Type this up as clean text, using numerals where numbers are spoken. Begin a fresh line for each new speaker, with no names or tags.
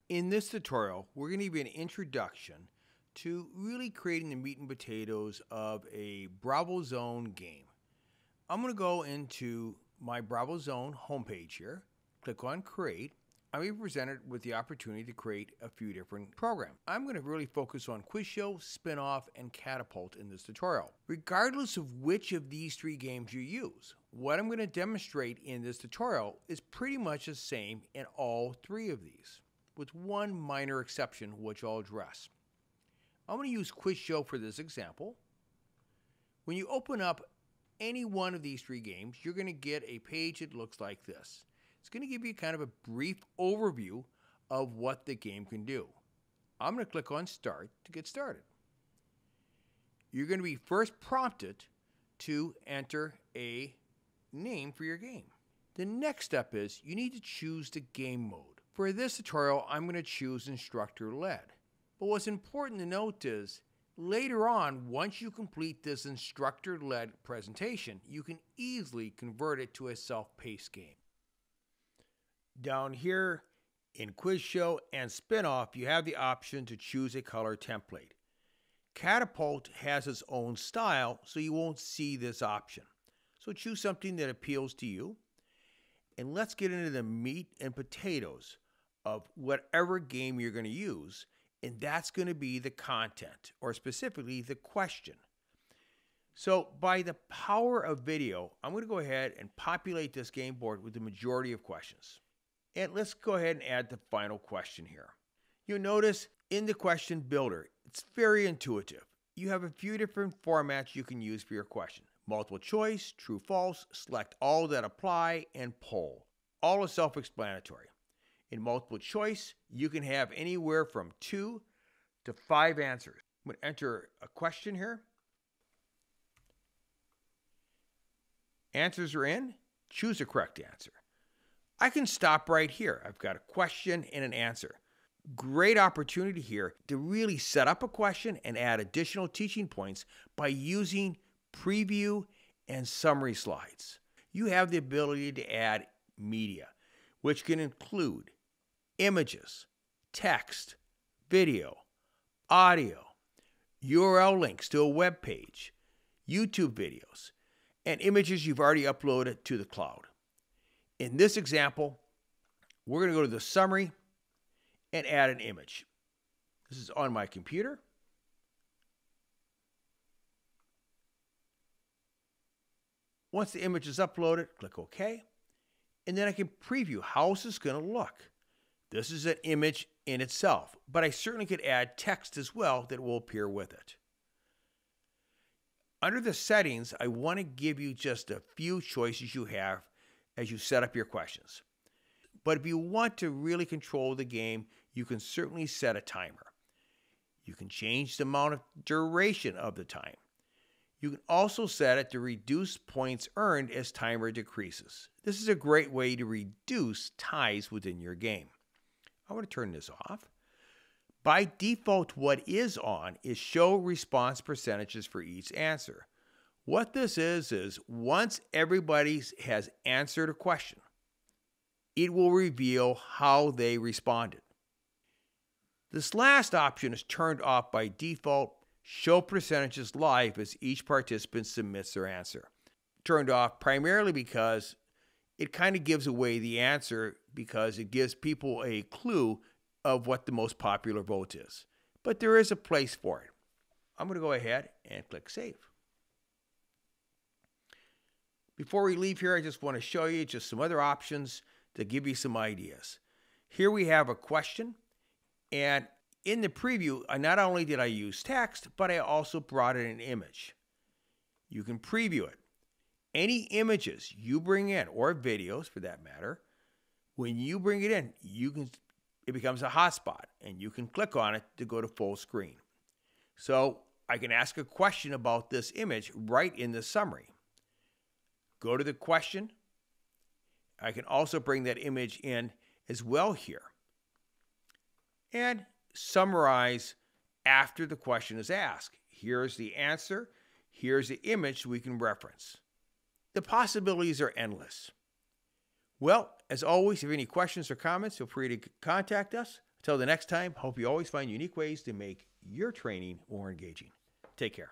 In this tutorial, we're going to give you an introduction to really creating the meat and potatoes of a BRAVOZONE game. I'm going to go into my BRAVOZONE homepage here, click on Create. I'm going to be presented with the opportunity to create a few different programs. I'm going to really focus on Quiz Show, Spinoff, and Catapult in this tutorial. Regardless of which of these three games you use, what I'm going to demonstrate in this tutorial is pretty much the same in all three of these, with one minor exception which I'll address. I'm going to use Quiz Show for this example. When you open up any one of these three games, you're going to get a page that looks like this. It's going to give you kind of a brief overview of what the game can do. I'm going to click on Start to get started. You're going to be first prompted to enter a name for your game. The next step is you need to choose the game mode. For this tutorial, I'm going to choose instructor-led. But what's important to note is later on, once you complete this instructor-led presentation, you can easily convert it to a self-paced game. Down here in Quiz Show and Spinoff, you have the option to choose a color template. Catapult has its own style, so you won't see this option. So choose something that appeals to you. And let's get into the meat and potatoes of whatever game you're going to use, and that's going to be the content, or specifically the question. So by the power of video, I'm going to go ahead and populate this game board with the majority of questions. And let's go ahead and add the final question here. You'll notice in the question builder, it's very intuitive. You have a few different formats you can use for your question. Multiple choice, true, false, select all that apply, and poll. All is self-explanatory. In multiple choice, you can have anywhere from 2 to 5 answers. I'm going to enter a question here. Answers are in. Choose the correct answer. I can stop right here. I've got a question and an answer. Great opportunity here to really set up a question and add additional teaching points by using preview and summary slides. You have the ability to add media, which can include images, text, video, audio, URL links to a web page, YouTube videos, and images you've already uploaded to the cloud. In this example, we're going to go to the summary and add an image. This is on my computer. Once the image is uploaded, click OK. And then I can preview how this is going to look. This is an image in itself, but I certainly could add text as well that will appear with it. Under the settings, I want to give you just a few choices you have as you set up your questions. But if you want to really control the game, you can certainly set a timer. You can change the amount of duration of the time. You can also set it to reduce points earned as timer decreases. This is a great way to reduce ties within your game. I'm going to turn this off. By default, what is on is show response percentages for each answer. What this is once everybody has answered a question, it will reveal how they responded. This last option is turned off by default. Show percentages live as each participant submits their answer. Turned off primarily because it kind of gives away the answer because it gives people a clue of what the most popular vote is. But there is a place for it. I'm going to go ahead and click Save. Before we leave here, I just want to show you just some other options to give you some ideas. Here we have a question, and in the preview, not only did I use text, but I also brought in an image. You can preview it. Any images you bring in, or videos for that matter, when you bring it in, it becomes a hotspot, and you can click on it to go to full screen. So I can ask a question about this image right in the summary. Go to the question. I can also bring that image in as well here. And summarize after the question is asked. Here's the answer. Here's the image we can reference. The possibilities are endless. Well, as always, if you have any questions or comments, feel free to contact us. Until the next time, hope you always find unique ways to make your training more engaging. Take care.